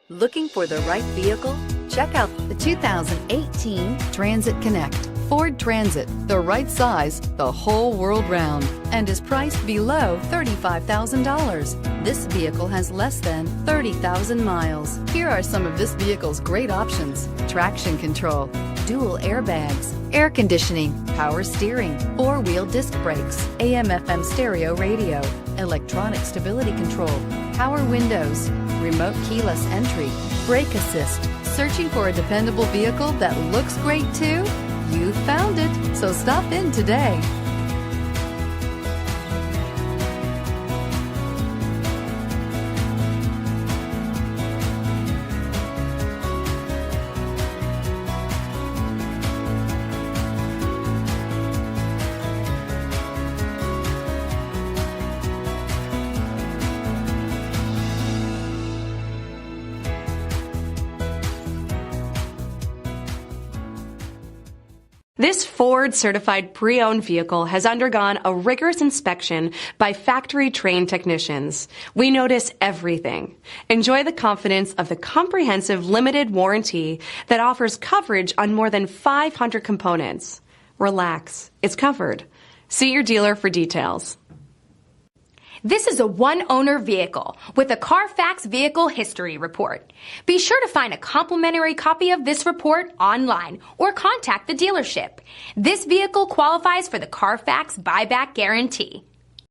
Looking for the right vehicle? Check out the 2018 Transit Connect. Ford Transit, the right size the whole world round, and is priced below $35,000. This vehicle has less than 30,000 miles. Here are some of this vehicle's great options: traction control, dual airbags, air conditioning, power steering, four-wheel disc brakes, AM/FM stereo radio, electronic stability control, power windows, remote keyless entry, brake assist. Searching for a dependable vehicle that looks great too? You found it, so stop in today. This Ford certified pre-owned vehicle has undergone a rigorous inspection by factory-trained technicians. We notice everything. Enjoy the confidence of the comprehensive limited warranty that offers coverage on more than 500 components. Relax, it's covered. See your dealer for details. This is a one-owner vehicle with a Carfax Vehicle History Report. Be sure to find a complimentary copy of this report online or contact the dealership. This vehicle qualifies for the Carfax Buyback Guarantee.